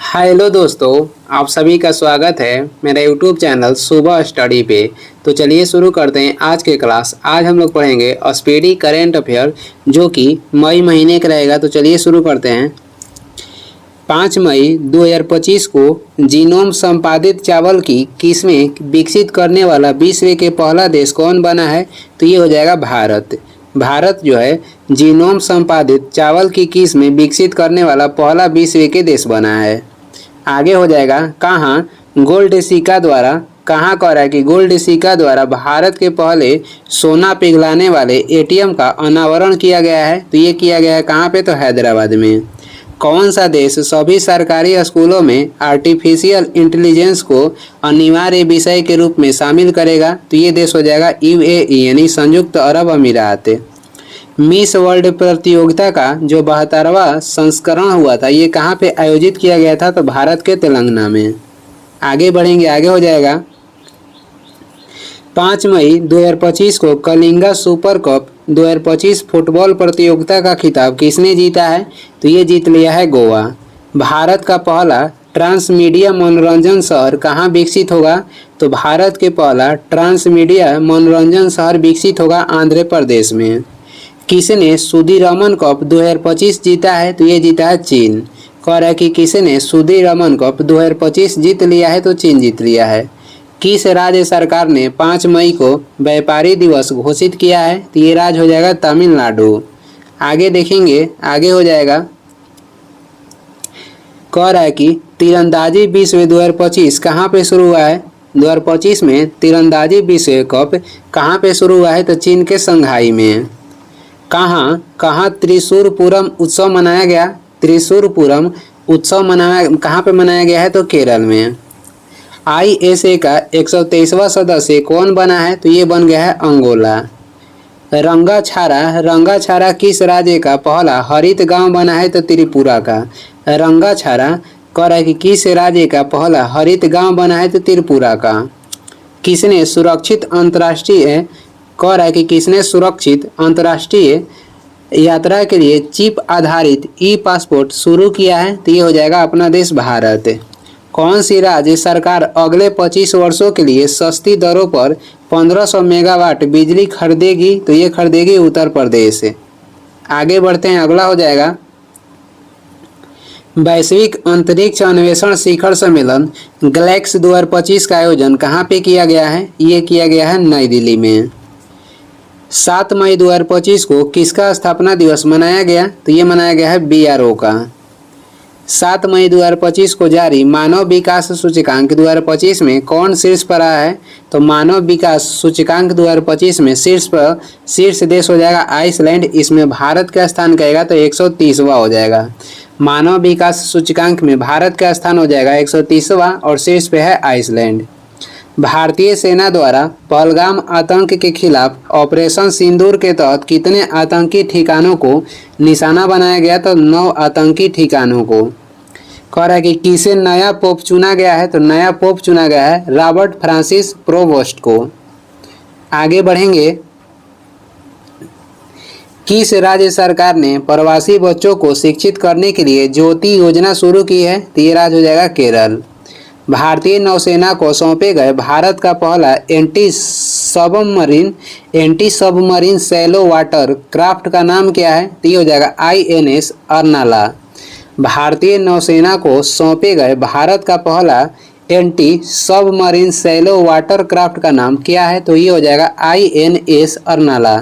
Hello दोस्तों, आप सभी का स्वागत है मेरा यूट्यूब चैनल सुबह स्टडी पे। तो चलिए शुरू करते हैं आज के क्लास। आज हम लोग पढ़ेंगे स्पीडी करेंट अफेयर जो कि मई महीने का रहेगा। तो चलिए शुरू करते हैं। 5 मई 2025 को जीनोम संपादित चावल की किस्में विकसित करने वाला विश्व के पहला देश कौन बना है? तो ये हो जाएगा भारत। भारत जो है जीनोम संपादित चावल की किस्में विकसित करने वाला पहला विश्व के देश बना है। आगे हो जाएगा कहाँ गोल्ड सिक्का द्वारा, कहाँ कह रहा है कि गोल्ड सिक्का द्वारा भारत के पहले सोना पिघलाने वाले एटीएम का अनावरण किया गया है। तो ये किया गया है कहाँ पे? तो हैदराबाद में। कौन सा देश सभी सरकारी स्कूलों में आर्टिफिशियल इंटेलिजेंस को अनिवार्य विषय के रूप में शामिल करेगा? तो ये देश हो जाएगा यूएई यानी संयुक्त अरब अमीरात। मिस वर्ल्ड प्रतियोगिता का जो 72वां संस्करण हुआ था ये कहाँ पे आयोजित किया गया था? तो भारत के तेलंगाना में। आगे बढ़ेंगे, आगे हो जाएगा 5 मई 2025 को कलिंगा सुपर कप 2025 फुटबॉल प्रतियोगिता का खिताब किसने जीता है? तो ये जीत लिया है गोवा। भारत का पहला ट्रांसमीडिया मनोरंजन शहर कहाँ विकसित होगा? तो भारत के पहला ट्रांसमीडिया मनोरंजन शहर विकसित होगा आंध्र प्रदेश में। किसने सुदीरमन कप 2025 जीता है? तो ये जीता है चीन। कह रहा है कि किसने सुदीरमन कप 2025 जीत लिया है? तो चीन जीत लिया है। किस राज्य सरकार ने 5 मई को व्यापारी दिवस घोषित किया है? तो ये राज्य हो जाएगा तमिलनाडु। आगे देखेंगे, आगे हो जाएगा कह रहा है कि तीरंदाजी विश्व 2025 कहाँ पे शुरू हुआ है? 2025 में तीरंदाजी विश्व कप कहाँ पे शुरू हुआ है? तो चीन के संघाई में। कहाँ त्रिशूरपुरम उत्सव मनाया गया? त्रिशूरपुरम उत्सव मनाया कहाँ पे मनाया गया है? तो केरल में। आईएसए का 123वां सदस्य कौन बना है? तो ये बन गया है अंगोला। रंगाछारा किस राज्य का पहला हरित गांव बना है? तो त्रिपुरा का। रंगाछारा कह रहा है कि किस राज्य का पहला हरित गांव बना है? तो त्रिपुरा का। किसने सुरक्षित अंतर्राष्ट्रीय कह रहा है कि किसने सुरक्षित अंतर्राष्ट्रीय यात्रा के लिए चिप आधारित ई पासपोर्ट शुरू किया है? तो ये हो जाएगा अपना देश भारत। कौन सी राज्य सरकार अगले 25 वर्षों के लिए सस्ती दरों पर 1500 मेगावाट बिजली खरीदेगी? तो ये खरीदेगी उत्तर प्रदेश। आगे बढ़ते हैं, अगला हो जाएगा वैश्विक अंतरिक्ष अन्वेषण शिखर सम्मेलन गैलेक्स 2025 का आयोजन कहाँ पे किया गया है? ये किया गया है नई दिल्ली में। 7 मई 2025 को किसका स्थापना दिवस मनाया गया? तो ये मनाया गया है बीआरओ का। 7 मई 2025 को जारी मानव विकास सूचकांक 2025 में कौन शीर्ष पर आया है? तो मानव विकास सूचकांक 2025 में शीर्ष देश हो जाएगा आइसलैंड। इसमें भारत का स्थान कहेगा तो 130वां हो जाएगा। मानव विकास सूचकांक में भारत का स्थान हो जाएगा 130वां और शीर्ष पे है आइसलैंड। भारतीय सेना द्वारा पहलगाम आतंक के खिलाफ ऑपरेशन सिंदूर के तहत कितने आतंकी ठिकानों को निशाना बनाया गया? तो 9 आतंकी ठिकानों को। कह रहा है कि किसे नया पोप चुना गया है? तो नया पोप चुना गया है रॉबर्ट फ्रांसिस प्रोवोस्ट को। आगे बढ़ेंगे, किस राज्य सरकार ने प्रवासी बच्चों को शिक्षित करने के लिए ज्योति योजना शुरू की है? तो ये राज्य हो जाएगा केरल। भारतीय नौसेना को सौंपे गए भारत का पहला anti submarine shallow water craft का नाम क्या है? तो ये हो जाएगा आईएनएस अर्नाला। भारतीय नौसेना को सौंपे गए भारत का पहला anti submarine shallow water craft का नाम क्या है? तो ये हो जाएगा आईएनएस अर्नाला।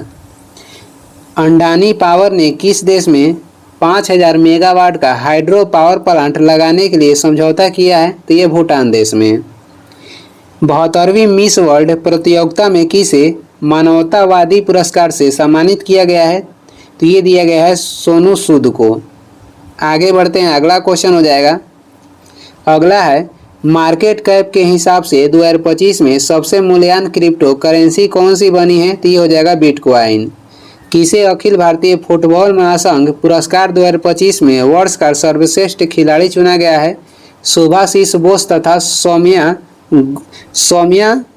अडानी पावर ने किस देश में 5000 मेगावाट का हाइड्रो पावर प्लांट लगाने के लिए समझौता किया है? तो ये भूटान देश में। 72वीं मिस वर्ल्ड प्रतियोगिता में किसे मानवतावादी पुरस्कार से सम्मानित किया गया है? तो ये दिया गया है सोनू सूद को। आगे बढ़ते हैं, अगला क्वेश्चन हो जाएगा, अगला है मार्केट कैप के हिसाब से 2025 में सबसे मूल्यवान क्रिप्टो करेंसी कौन सी बनी है? तो ये हो जाएगा बिटकॉइन। किसे अखिल भारतीय फुटबॉल महासंघ पुरस्कार 2025 में वर्ष का सर्वश्रेष्ठ खिलाड़ी चुना गया है? सुभाषिस बोस तथा सौम्या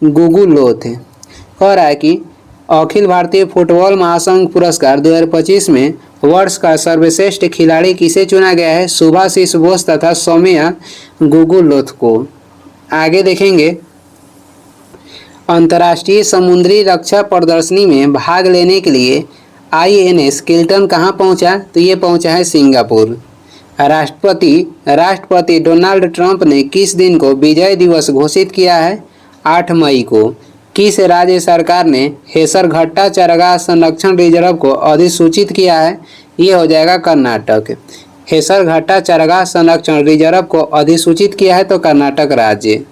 गुगुलोथ। कह रहा है कि अखिल भारतीय फुटबॉल महासंघ पुरस्कार 2025 में वर्ष का सर्वश्रेष्ठ खिलाड़ी किसे चुना गया है? सुभाशिष बोस तथा सौम्या गुगुलोथ को। आगे देखेंगे, अंतर्राष्ट्रीय समुद्री रक्षा प्रदर्शनी में भाग लेने के लिए INS किल्टन कहाँ पहुंचा? तो ये पहुंचा है सिंगापुर। राष्ट्रपति डोनाल्ड ट्रंप ने किस दिन को विजय दिवस घोषित किया है? 8 मई को। किस राज्य सरकार ने हेसरघट्टा चारागाह संरक्षण रिजर्व को अधिसूचित किया है? ये हो जाएगा कर्नाटक। हेसरघट्टा चारागाह संरक्षण रिजर्व को अधिसूचित किया है तो कर्नाटक राज्य।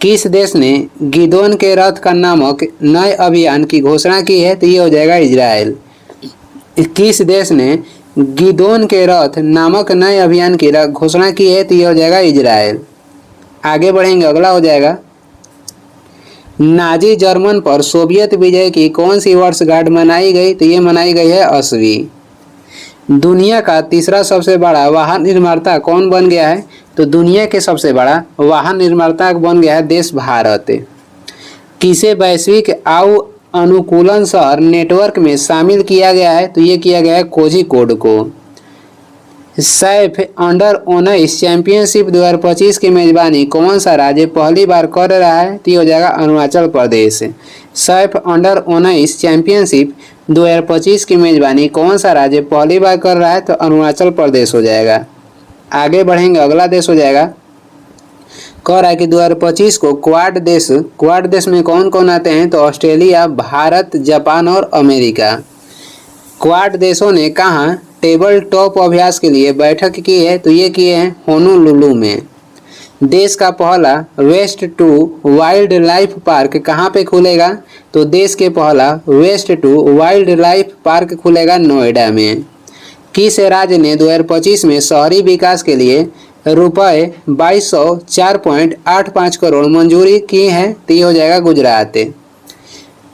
किस देश ने गिदोन के रथ का नामक नए अभियान की घोषणा की है? तो ये हो जाएगा इजराइल। किस देश ने गिदोन के रथ नामक नए अभियान की घोषणा की है? तो ये हो जाएगा इजराइल। आगे बढ़ेंगे, अगला हो जाएगा, नाजी जर्मन पर सोवियत विजय की कौन सी वर्षगांठ मनाई गई? तो ये मनाई गई है 80वीं। दुनिया का तीसरा सबसे बड़ा वाहन निर्माता कौन बन गया है? तो दुनिया के सबसे बड़ा वाहन निर्माता बन गया है देश भारत। किसे वैश्विक आयु अनुकूलन शहर नेटवर्क में शामिल किया गया है? तो ये किया गया है कोझिकोड को। सैफ अंडर 19 चैंपियनशिप 2025 की मेजबानी कौन सा राज्य पहली बार कर रहा है? तो ये हो जाएगा अरुणाचल प्रदेश। सैफ अंडर 19 चैंपियनशिप 2025 की मेजबानी कौन सा राज्य पहली बार कर रहा है? तो अरुणाचल प्रदेश हो जाएगा। आगे बढ़ेंगे, अगला देश हो जाएगा, कह रहा है कि 2025 को क्वाड देश में कौन कौन आते हैं? तो ऑस्ट्रेलिया, भारत, जापान और अमेरिका। क्वाड देशों ने कहाँ टेबल टॉप अभ्यास के लिए बैठक की है? तो ये किए हैं होनोलुलु में। देश का पहला waste to wildlife park कहाँ पे खुलेगा? तो देश के पहला waste to wildlife park खुलेगा नोएडा में। किस राज्य ने 2025 में शहरी विकास के लिए रुपये 2204.85 करोड़ मंजूरी की है? तो ये हो जाएगा गुजरात।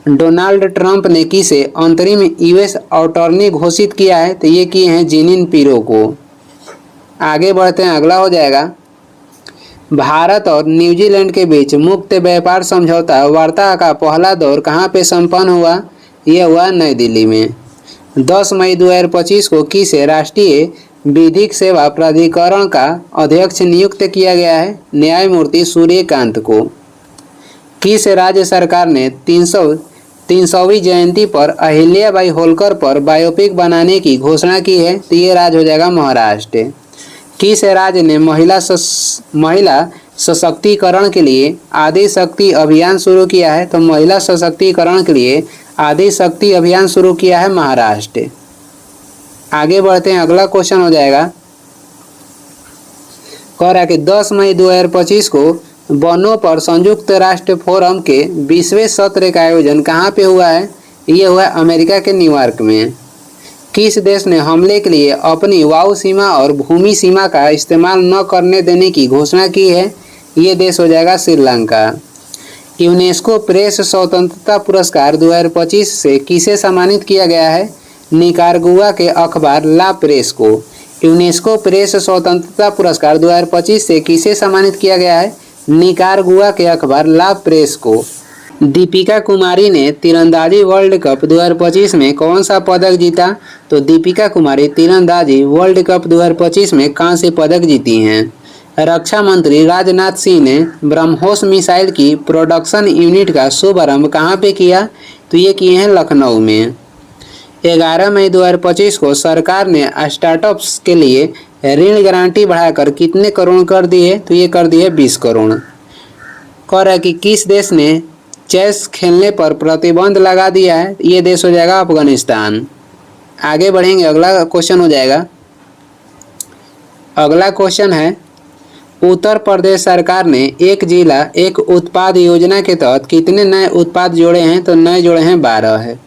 डोनाल्ड ट्रंप ने किसे अंतरिम US अटॉर्नी घोषित किया है? तो ये किए हैं जिनिन पिरो को। आगे बढ़ते हैं, अगला हो जाएगा, भारत और न्यूजीलैंड के बीच मुक्त व्यापार समझौता वार्ता का पहला दौर कहाँ पे संपन्न हुआ? ये हुआ नई दिल्ली में। 10 मई 2025 को किसे राष्ट्रीय विधिक सेवा प्राधिकरण का अध्यक्ष नियुक्त किया गया है? न्यायमूर्ति सूर्यकांत को। किस राज्य सरकार ने 300वीं जयंती पर अहिल्याबाई होलकर पर बायोपिक बनाने की घोषणा की है? तो ये राज्य हो जाएगा महाराष्ट्र। किस राज्य ने महिला सशक्तिकरण के लिए आदि शक्ति अभियान शुरू किया है? तो महिला सशक्तिकरण के लिए आदि शक्ति अभियान शुरू किया है महाराष्ट्र। आगे बढ़ते हैं, अगला क्वेश्चन हो जाएगा, कह रहा है कि 10 मई 2025 को वनों पर संयुक्त राष्ट्र फोरम के 20वें सत्र का आयोजन कहाँ पे हुआ है? ये हुआ अमेरिका के न्यूयॉर्क में। किस देश ने हमले के लिए अपनी वायु सीमा और भूमि सीमा का इस्तेमाल न करने देने की घोषणा की है? ये देश हो जाएगा श्रीलंका। यूनेस्को प्रेस स्वतंत्रता पुरस्कार 2025 से किसे सम्मानित किया गया है? निकारागुआ के अखबार ला प्रेस को। यूनेस्को प्रेस स्वतंत्रता पुरस्कार 2025 से किसे सम्मानित किया गया है? निकारागुआ के अखबार ला प्रेस को। दीपिका कुमारी ने तीरंदाजी वर्ल्ड कप 2025 में कौन सा पदक जीता? तो दीपिका कुमारी तीरंदाजी वर्ल्ड कप 2025 में कांस्य पदक जीती हैं। रक्षा मंत्री राजनाथ सिंह ने ब्रह्मोस मिसाइल की प्रोडक्शन यूनिट का शुभारंभ कहाँ पे किया? तो ये किए हैं लखनऊ में। 11 मई 2025 को सरकार ने स्टार्टअप्स के लिए ऋण गारंटी बढ़ाकर कितने करोड़ कर दी है? तो ये कर दी है 20 करोड़। कह रहा है कि किस देश ने चेस खेलने पर प्रतिबंध लगा दिया है? ये देश हो जाएगा अफगानिस्तान। आगे बढ़ेंगे, अगला क्वेश्चन हो जाएगा, अगला क्वेश्चन है, उत्तर प्रदेश सरकार ने एक जिला एक उत्पाद योजना के तहत कितने नए उत्पाद जोड़े हैं? तो नए जोड़े हैं 12 है।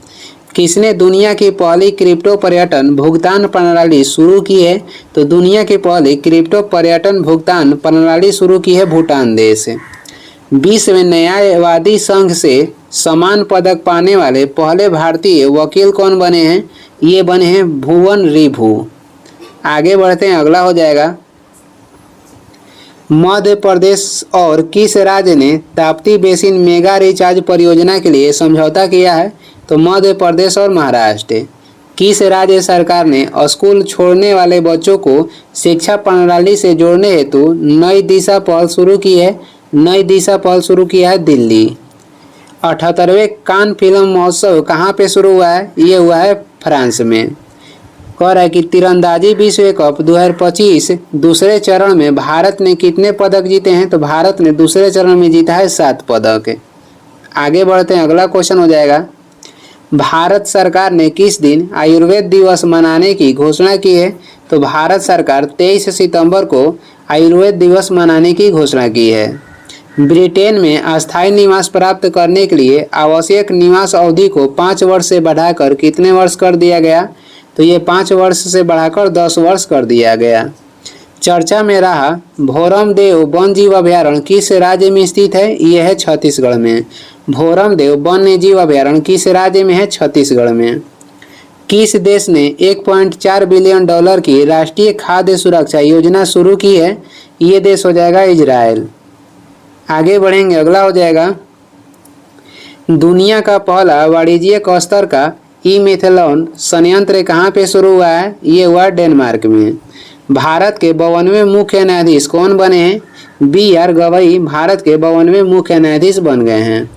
किसने दुनिया की पहली क्रिप्टो पर्यटन भुगतान प्रणाली शुरू की है? तो दुनिया की पहली क्रिप्टो पर्यटन भुगतान प्रणाली शुरू की है भूटान देश। विश्व न्यायवादी संघ से समान पदक पाने वाले पहले भारतीय वकील कौन बने हैं? ये बने हैं भुवन रिभु। आगे बढ़ते हैं, अगला हो जाएगा, मध्य प्रदेश और किस राज्य ने ताप्ती बेसिन मेगा रिचार्ज परियोजना के लिए समझौता किया है? तो मध्य प्रदेश और महाराष्ट्र। किस राज्य सरकार ने स्कूल छोड़ने वाले बच्चों को शिक्षा प्रणाली से जोड़ने हेतु नई दिशा पहल शुरू की है? नई दिशा पहल शुरू किया है दिल्ली। 78वें कान फिल्म महोत्सव कहाँ पे शुरू हुआ है? ये हुआ है फ्रांस में। कह रहा है कि तीरंदाजी विश्व कप 2025 दूसरे चरण में भारत ने कितने पदक जीते हैं? तो भारत ने दूसरे चरण में जीता है 7 पदक। आगे बढ़ते हैं, अगला क्वेश्चन हो जाएगा, भारत सरकार ने किस दिन आयुर्वेद दिवस मनाने की घोषणा की है? तो भारत सरकार 23 सितंबर को आयुर्वेद दिवस मनाने की घोषणा की है। ब्रिटेन में अस्थायी निवास प्राप्त करने के लिए आवश्यक निवास अवधि को 5 वर्ष से बढ़ाकर कितने वर्ष कर दिया गया? तो ये 5 वर्ष से बढ़ाकर 10 वर्ष कर दिया गया। चर्चा में रहा भोरम देव वन जीव अभ्यारण्य किस राज्य में स्थित है? यह है छत्तीसगढ़ में। भोरम देव वन्य जीव अभ्यारण्य किस राज्य में है? छत्तीसगढ़ में। किस देश ने 1.4 बिलियन डॉलर की राष्ट्रीय खाद्य सुरक्षा योजना शुरू की है? ये देश हो जाएगा इजराइल। आगे बढ़ेंगे, अगला हो जाएगा, दुनिया का पहला वाणिज्यिक स्तर का ई मिथेनॉल संयंत्र कहाँ पे शुरू हुआ है? ये हुआ डेनमार्क में। भारत के 52वें मुख्य न्यायाधीश कौन बने हैं? BR गवई भारत के 52वें मुख्य न्यायाधीश बन गए हैं।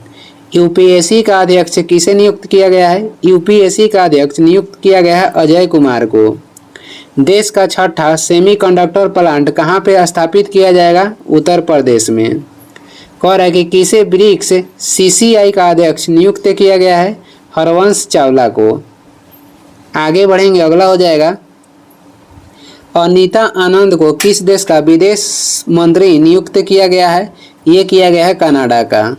यूपीएससी का अध्यक्ष किसे नियुक्त किया गया है? यूपीएससी का अध्यक्ष नियुक्त किया गया है अजय कुमार को। देश का 6ठा सेमीकंडक्टर प्लांट कहाँ पे स्थापित किया जाएगा? उत्तर प्रदेश में। कह रहा है कि किसे ब्रिक्स CCI का अध्यक्ष नियुक्त किया गया है? हरवंश चावला को। आगे बढ़ेंगे, अगला हो जाएगा, अनीता आनंद को किस देश का विदेश मंत्री नियुक्त किया गया है? ये किया गया है कनाडा का।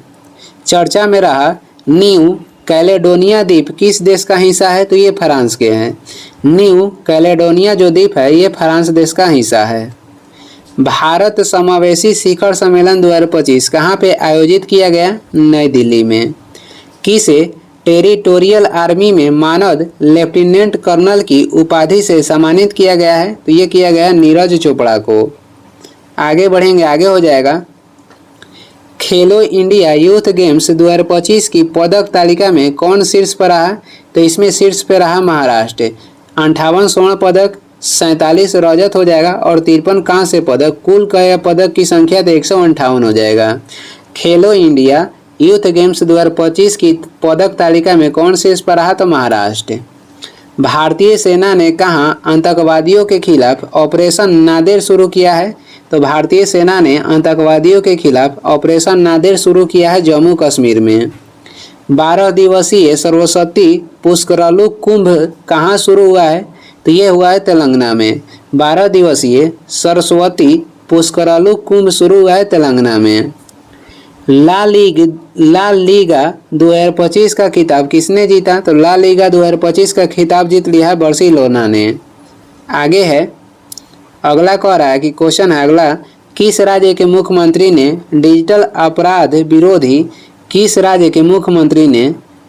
चर्चा में रहा न्यू कैलेडोनिया द्वीप किस देश का हिस्सा है? तो ये फ्रांस के हैं। न्यू कैलेडोनिया जो द्वीप है ये फ्रांस देश का हिस्सा है। भारत समावेशी शिखर सम्मेलन 2025 कहाँ पे आयोजित किया गया? नई दिल्ली में। किसे टेरिटोरियल आर्मी में मानद लेफ्टिनेंट कर्नल की उपाधि से सम्मानित किया गया है? तो ये किया गया नीरज चोपड़ा को। आगे बढ़ेंगे, आगे हो जाएगा, खेलो इंडिया यूथ गेम्स 2025 की पदक तालिका में कौन शीर्ष पर रहा? तो इसमें शीर्ष पर रहा महाराष्ट्र। 58 स्वर्ण पदक, 47 रजत हो जाएगा और 53 कांस्य पदक। कुल पदक की संख्या तो 158 हो जाएगा। खेलो इंडिया यूथ गेम्स 2025 की पदक तालिका में कौन शीर्ष पर रहा? तो महाराष्ट्र। भारतीय सेना ने कहाँ आतंकवादियों के खिलाफ ऑपरेशन नादेर शुरू किया है? तो भारतीय सेना ने आतंकवादियों के खिलाफ ऑपरेशन नादेर शुरू किया है जम्मू कश्मीर में। 12 दिवसीय सरस्वती पुष्करलू कुंभ कहाँ शुरू हुआ है? तो ये हुआ है तेलंगाना में। 12 दिवसीय सरस्वती पुष्करलू कुंभ शुरू हुआ है तेलंगाना में। ला लीगा 2025 का खिताब किसने जीता? तो ला लीगा 2025 का खिताब जीत लिया है बार्सिलोना ने। आगे है, अगला कह रहा है कि क्वेश्चन है अगला, किस राज्य के मुख्यमंत्री ने डिजिटल अपराध विरोधी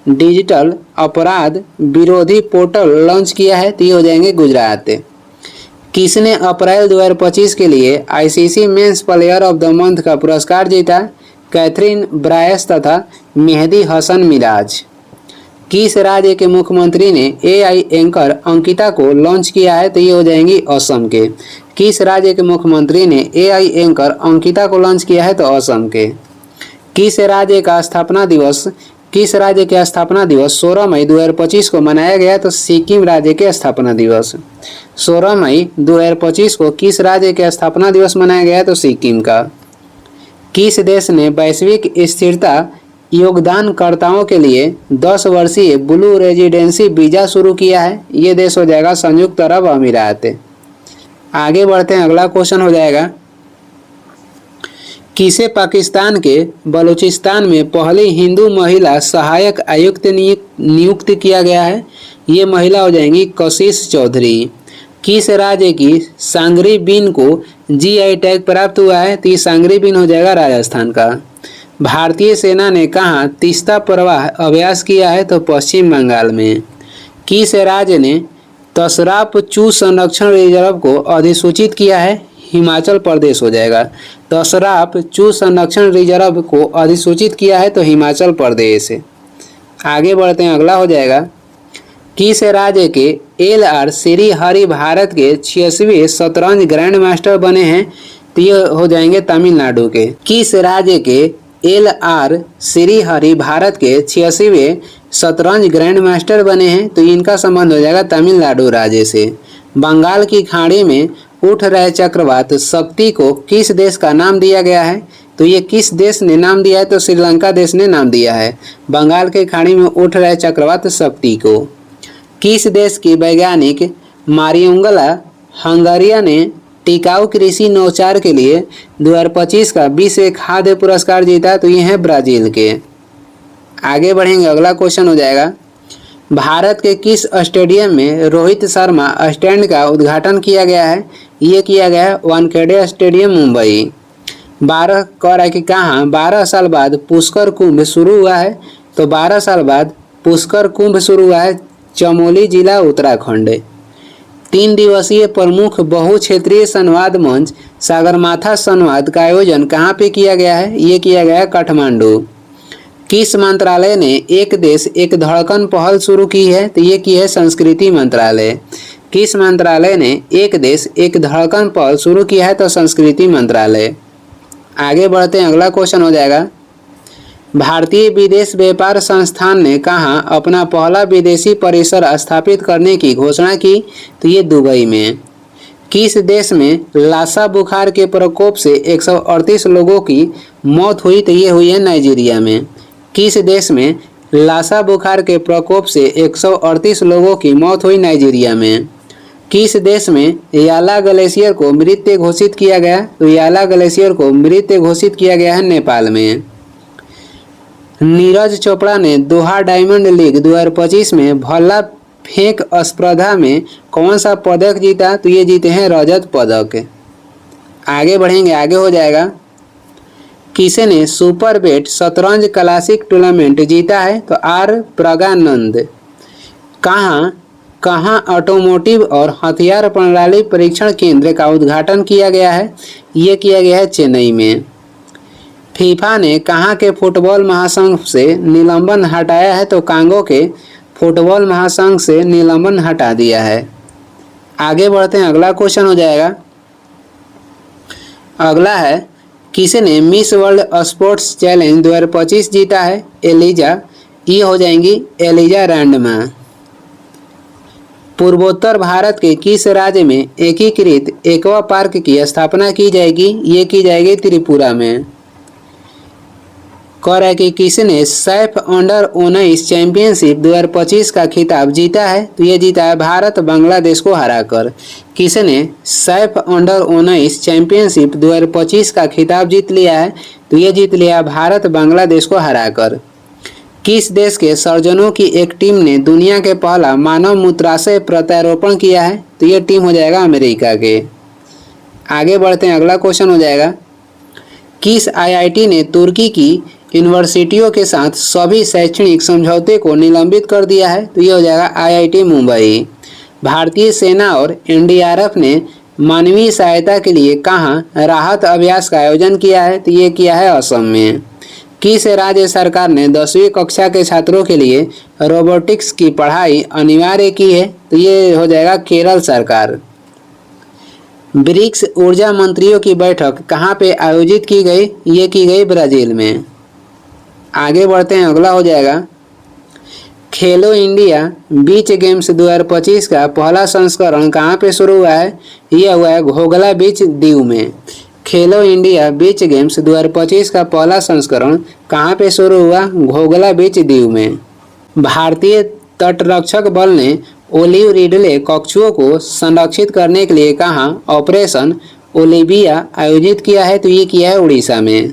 डिजिटल अपराध विरोधी पोर्टल लॉन्च किया है? तो ये हो जाएंगे गुजरात। किसने अप्रैल 2025 के लिए ICC men's player of the month का पुरस्कार जीता? कैथरीन ब्रायस तथा मेहदी हसन मिराज। किस राज्य के मुख्यमंत्री ने AI एंकर अंकिता को लॉन्च किया है? तो ये हो जाएंगी असम के। किस राज्य के मुख्यमंत्री ने AI एंकर अंकिता को लॉन्च किया है? तो असम के। किस राज्य का स्थापना दिवस 16 मई 2025 को मनाया गया? तो सिक्किम राज्य के स्थापना दिवस 16 मई 2025 को किस राज्य के स्थापना दिवस मनाया गया? तो सिक्किम का। किस देश ने वैश्विक स्थिरता योगदानकर्ताओं के लिए 10 वर्षीय ब्लू रेजिडेंसी वीजा शुरू किया है? ये देश हो जाएगा संयुक्त अरब अमीरात। आगे बढ़ते हैं, अगला क्वेश्चन हो जाएगा, किसे पाकिस्तान के बलूचिस्तान में पहली हिंदू महिला सहायक आयुक्त नियुक्त किया गया है? ये महिला हो जाएंगी कशिश चौधरी। किस राज्य की सांगरी बीन को GI टैग प्राप्त हुआ है? तो ये सांगरी बीन हो जाएगा राजस्थान का। भारतीय सेना ने कहाँ तीस्ता प्रवाह अभ्यास किया है? तो पश्चिम बंगाल में। किस राज्य ने तसराप चू संरक्षण रिजर्व को अधिसूचित किया है? हिमाचल प्रदेश हो जाएगा। तसराप चू संरक्षण रिजर्व को अधिसूचित किया है तो हिमाचल प्रदेश। आगे बढ़ते हैं, अगला हो जाएगा, किस राज्य के LR श्रीहरि भारत के 86वें शतरंज ग्रैंड मास्टर बने हैं? तो ये हो जाएंगे तमिलनाडु के। किस राज्य के LR श्रीहरि भारत के 86वें शतरंज ग्रैंड मास्टर बने हैं? तो इनका संबंध हो जाएगा तमिलनाडु राज्य से। बंगाल की खाड़ी में उठ रहे चक्रवात शक्ति को किस देश का नाम दिया गया है? तो ये किस देश ने नाम दिया है? तो श्रीलंका देश ने नाम दिया है बंगाल के खाड़ी में उठ रहे चक्रवात शक्ति को। किस देश की वैज्ञानिक मारियोंगला हंगारिया ने टिकाऊ कृषि नवाचार के लिए 2025 का विश्व खाद्य पुरस्कार जीता? तो ये है ब्राजील के। आगे बढ़ेंगे, अगला क्वेश्चन हो जाएगा, भारत के किस स्टेडियम में रोहित शर्मा स्टैंड का उद्घाटन किया गया है? ये किया गया है वानखेड़े स्टेडियम मुंबई। 12 कह रहा है कि कहाँ 12 साल बाद पुष्कर कुंभ शुरू हुआ है? तो 12 साल बाद पुष्कर कुंभ शुरू हुआ है चमोली जिला उत्तराखंड। 3 दिवसीय प्रमुख बहुक्षेत्रीय संवाद मंच सागरमाथा संवाद का आयोजन कहाँ पे किया गया है? ये किया गया है काठमांडू। किस मंत्रालय ने एक देश एक धड़कन पहल शुरू की है? तो ये की है संस्कृति मंत्रालय। किस मंत्रालय ने एक देश एक धड़कन पहल शुरू किया है? तो संस्कृति मंत्रालय। आगे बढ़ते हैं, अगला क्वेश्चन हो जाएगा, भारतीय विदेश व्यापार संस्थान ने कहाँ अपना पहला विदेशी परिसर स्थापित करने की घोषणा की? तो ये दुबई में। किस देश में लासा बुखार के प्रकोप से 138 लोगों की मौत हुई? तो ये हुई है नाइजीरिया में। किस देश में लासा बुखार के प्रकोप से 138 लोगों की मौत हुई? नाइजीरिया में। किस देश में याला ग्लेशियर को मृत घोषित किया गया? तो याला ग्लेशियर को मृत घोषित किया गया है नेपाल में। नीरज चोपड़ा ने दोहा डायमंड लीग 2025 में भाला फेंक स्पर्धा में कौन सा पदक जीता? तो ये जीते हैं रजत पदक। आगे बढ़ेंगे, आगे हो जाएगा, किसने सुपर बेट शतरंज क्लासिक टूर्नामेंट जीता है? तो आर प्रज्ञानंद। कहाँ ऑटोमोटिव और हथियार प्रणाली परीक्षण केंद्र का उद्घाटन किया गया है? ये किया गया है चेन्नई में। फीफा ने कहाँ के फुटबॉल महासंघ से निलंबन हटाया है? तो कांगो के फुटबॉल महासंघ से निलंबन हटा दिया है। आगे बढ़ते हैं, अगला क्वेश्चन हो जाएगा, अगला है, किसने मिस वर्ल्ड स्पोर्ट्स चैलेंज 2025 जीता है? एलिजा। ये हो जाएंगी एलिजा रैंडमा। पूर्वोत्तर भारत के किस राज्य में एकीकृत एक्वा पार्क की स्थापना की जाएगी? ये की जाएगी त्रिपुरा में। कह रहा है कि किसने सैफ अंडर 19 चैंपियनशिप 2025 का खिताब जीता है? तो ये जीता है भारत बांग्लादेश को हराकर। किसने सैफ अंडर 19 चैंपियनशिप 2025 का खिताब जीत लिया है? तो ये जीत लिया भारत बांग्लादेश को हराकर। किस देश के सर्जनों की एक टीम ने दुनिया के पहला मानव मूत्राशय प्रत्यारोपण किया है? तो ये टीम हो जाएगा अमेरिका के। आगे बढ़ते हैं, अगला क्वेश्चन हो जाएगा, किस IIT ने तुर्की की यूनिवर्सिटियों के साथ सभी शैक्षणिक समझौते को निलंबित कर दिया है? तो ये हो जाएगा IIT मुंबई। भारतीय सेना और NDRF ने मानवीय सहायता के लिए कहाँ राहत अभ्यास का आयोजन किया है? तो ये किया है असम में। किस राज्य सरकार ने 10वीं कक्षा के छात्रों के लिए रोबोटिक्स की पढ़ाई अनिवार्य की है? तो ये हो जाएगा केरल सरकार। ब्रिक्स ऊर्जा मंत्रियों की बैठक कहाँ पे आयोजित की गई? ये की गई ब्राजील में। आगे बढ़ते हैं, अगला हो जाएगा, खेलो इंडिया बीच गेम्स 2025 का पहला संस्करण कहाँ पे शुरू हुआ है? यह हुआ है घोघला बीच दीव में। खेलो इंडिया बीच गेम्स 2025 का पहला संस्करण कहाँ पे शुरू हुआ? घोघला बीच दीव में। भारतीय तटरक्षक बल ने ओलिव रिडले कछुओं को संरक्षित करने के लिए कहाँ ऑपरेशन ओलिविया आयोजित किया है? तो ये किया है उड़ीसा में।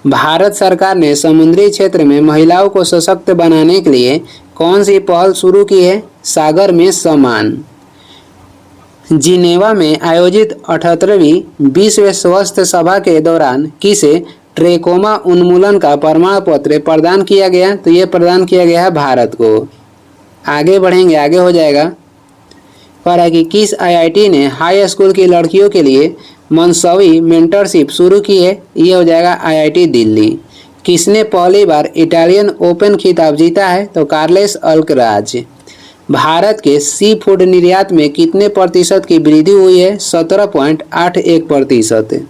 भारत सरकार ने समुद्री क्षेत्र में महिलाओं को सशक्त बनाने के लिए कौन सी पहल शुरू की है? सागर में सम्मान। जिनेवा में आयोजित 78वीं विश्व स्वास्थ्य सभा के दौरान किसे ट्रेकोमा उन्मूलन का प्रमाण पत्र प्रदान किया गया? तो ये प्रदान किया गया है भारत को। आगे बढ़ेंगे, आगे हो जाएगा, पर कि किस IIT ने हाई स्कूल की लड़कियों के लिए मंसूबी मेंटरशिप शुरू की है? ये हो जाएगा IIT दिल्ली। किसने पहली बार इटालियन ओपन खिताब जीता है? तो कार्लेस अल्कराज। भारत के सी फूड निर्यात में कितने प्रतिशत की वृद्धि हुई है? 17.81%।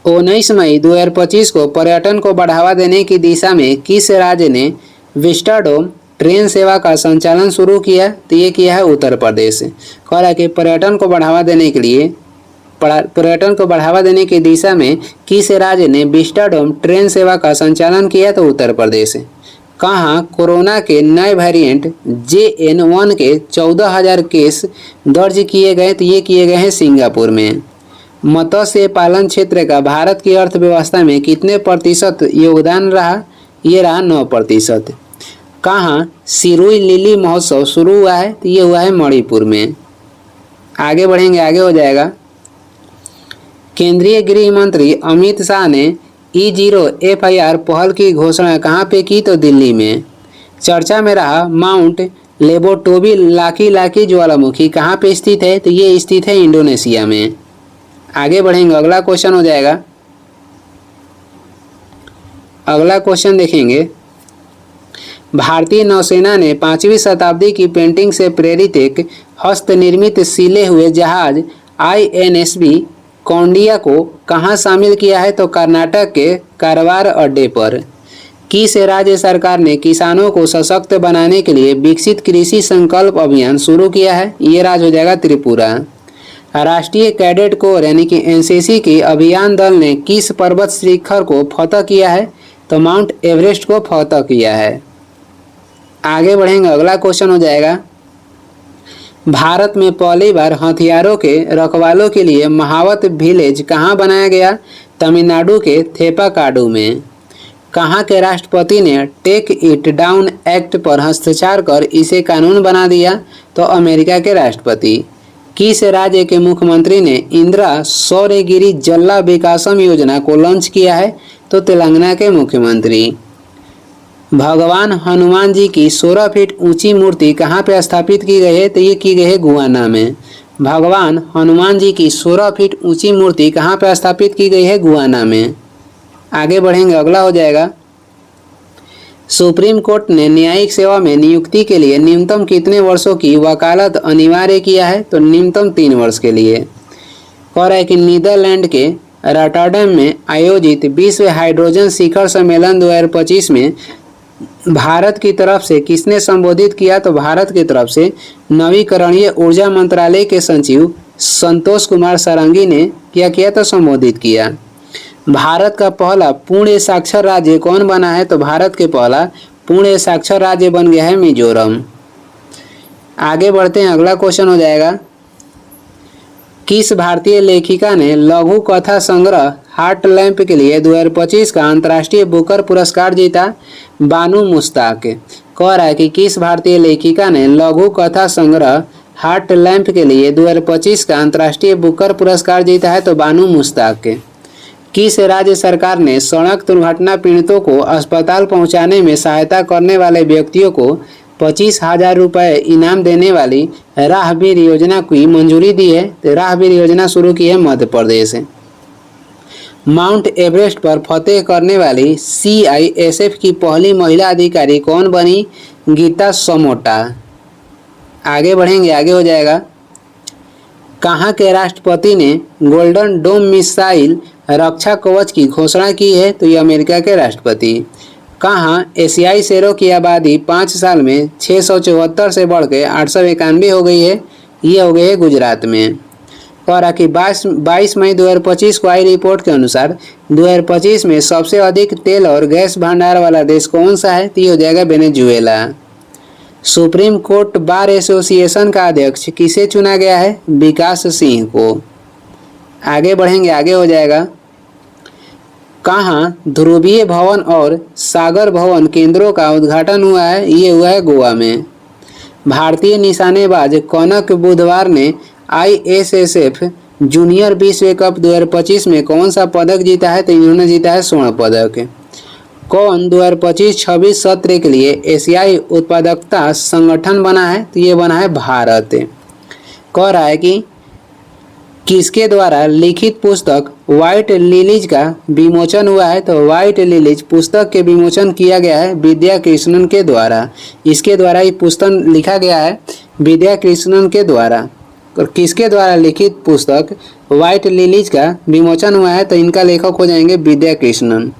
19 मई 2025 को पर्यटन को बढ़ावा देने की दिशा में किस राज्य ने विस्टाडोम ट्रेन सेवा का संचालन शुरू किया? तो ये किया है उत्तर प्रदेश। कह रहा है कि पर्यटन को बढ़ावा देने की दिशा में किस राज्य ने विस्टाडोम ट्रेन सेवा का संचालन किया? तो उत्तर प्रदेश। कहाँ कोरोना के नए वेरिएंट JN1 के 14,000 केस दर्ज किए गए? तो ये किए गए हैं सिंगापुर में। मत्स्य पालन क्षेत्र का भारत की अर्थव्यवस्था में कितने प्रतिशत योगदान रहा? ये रहा 9%। कहाँ सिरुई लिली महोत्सव शुरू हुआ है? तो ये हुआ है मणिपुर में। आगे बढ़ेंगे, आगे हो जाएगा। केंद्रीय गृह मंत्री अमित शाह ने E0 FIR पहल की घोषणा कहाँ पे की? तो दिल्ली में। चर्चा में रहा माउंट लेबोटोबी लाकी ज्वालामुखी कहाँ पे स्थित है? तो ये स्थित है इंडोनेशिया में। आगे बढ़ेंगे, अगला क्वेश्चन हो जाएगा। अगला क्वेश्चन देखेंगे। भारतीय नौसेना ने 5वीं शताब्दी की पेंटिंग से प्रेरित एक हस्तनिर्मित सिले हुए जहाज INSB कौंडिया को कहाँ शामिल किया है? तो कर्नाटक के कारवार अड्डे पर। किस राज्य सरकार ने किसानों को सशक्त बनाने के लिए विकसित कृषि संकल्प अभियान शुरू किया है? ये राज्य हो जाएगा त्रिपुरा। राष्ट्रीय कैडेट कोर यानी कि NCC के अभियान दल ने किस पर्वत शिखर को फतह किया है? तो माउंट एवरेस्ट को फतह किया है। आगे बढ़ेंगे, अगला क्वेश्चन हो जाएगा। भारत में पहली बार हथियारों के रखवालों के लिए महावत विलेज कहाँ बनाया गया? तमिलनाडु के थेपाकाडू में। कहाँ के राष्ट्रपति ने टेक इट डाउन एक्ट पर हस्ताक्षर कर इसे कानून बना दिया? तो अमेरिका के राष्ट्रपति। किस राज्य के मुख्यमंत्री ने इंदिरा सौरगिरी जल्ला विकासम योजना को लॉन्च किया है? तो तेलंगाना के मुख्यमंत्री। भगवान हनुमान जी की 16 फीट ऊंची मूर्ति कहाँ पे स्थापित की गई है? तो ये की गई है गुआना में। भगवान हनुमान जी की 16 फीट ऊंची मूर्ति कहाँ पे स्थापित की गई है? गुआना में। आगे बढ़ेंगे, अगला हो जाएगा। सुप्रीम कोर्ट ने न्यायिक सेवा में नियुक्ति के लिए न्यूनतम कितने वर्षों की वकालत अनिवार्य किया है? तो न्यूनतम 3 वर्ष के लिए। कह रहा है कि नीदरलैंड के रॉटरडैम में आयोजित विश्व हाइड्रोजन शिखर सम्मेलन 2025 में भारत की तरफ से किसने संबोधित किया? तो भारत की तरफ से नवीकरणीय ऊर्जा मंत्रालय के सचिव संतोष कुमार सारंगी ने क्या किया? तो संबोधित किया। भारत का पहला पूर्ण साक्षर राज्य कौन बना है? तो भारत के पहला पूर्ण साक्षर राज्य बन गया है मिजोरम। आगे बढ़ते हैं, अगला क्वेश्चन हो जाएगा। किस भारतीय लेखिका ने लघु कथा संग्रह हार्ट लैम्प के लिए 2025 का अंतर्राष्ट्रीय बुकर पुरस्कार जीता? बानू मुश्ताक। कह रहा है कि किस भारतीय लेखिका ने लघु कथा संग्रह हार्ट लैम्प के लिए 2025 का अंतर्राष्ट्रीय बुकर पुरस्कार जीता है? तो बानू मुश्ताक। किस राज्य सरकार ने सड़क दुर्घटना पीड़ितों को अस्पताल पहुंचाने में सहायता करने वाले व्यक्तियों को 25,000 रुपये इनाम देने वाली राहवीर योजना की मंजूरी दी है? तो राहवीर योजना शुरू की है मध्य प्रदेश। माउंट एवरेस्ट पर फतेह करने वाली CISF की पहली महिला अधिकारी कौन बनी? गीता समोटा। आगे बढ़ेंगे, आगे हो जाएगा। कहाँ के राष्ट्रपति ने गोल्डन डोम मिसाइल रक्षा कवच की घोषणा की है? तो ये अमेरिका के राष्ट्रपति। कहाँ एशियाई शेरों की आबादी 5 साल में 674 से बढ़ के 891 हो गई है? ये हो गई है गुजरात में। कह रहा कि 22 मई 2025 को आई रिपोर्ट के अनुसार 2025 में सबसे अधिक तेल और गैस भंडार वाला देश कौन सा है? तो ये हो जाएगा Venezuela. Supreme court bar association का अध्यक्ष किसे चुना गया है? विकास सिंह को। आगे बढ़ेंगे, आगे हो जाएगा। कहाँ ध्रुवीय भवन और सागर भवन केंद्रों का उद्घाटन हुआ है? ये हुआ है गोवा में। भारतीय निशानेबाज कनक बुधवार ने ISSF जूनियर विश्व कप 2025 में कौन सा पदक जीता है? तो इन्होंने जीता है स्वर्ण पदक। कौन 2025-26 सत्र के लिए एशियाई उत्पादकता संगठन बना है? तो ये बना है भारत। कह रहा है कि किसके द्वारा लिखित पुस्तक व्हाइट लिलीज का विमोचन हुआ है? तो व्हाइट लिलीज पुस्तक के विमोचन किया गया है विद्या कृष्णन के द्वारा। इसके द्वारा ये पुस्तक लिखा गया है विद्या कृष्णन के द्वारा। और किसके द्वारा लिखित पुस्तक व्हाइट लिलीज का विमोचन हुआ है? तो इनका लेखक हो जाएंगे विद्या कृष्णन।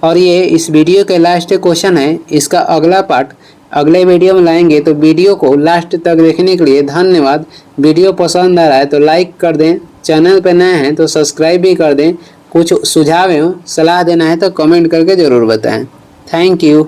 और ये इस वीडियो के लास्ट क्वेश्चन है। इसका अगला पार्ट अगले वीडियो में लाएंगे, तो वीडियो को लास्ट तक देखने के लिए धन्यवाद। वीडियो पसंद आ रहा है तो लाइक कर दें, चैनल पर नए हैं तो सब्सक्राइब भी कर दें। कुछ सुझाव एवं सलाह देना है तो कमेंट करके ज़रूर बताएं। Thank you.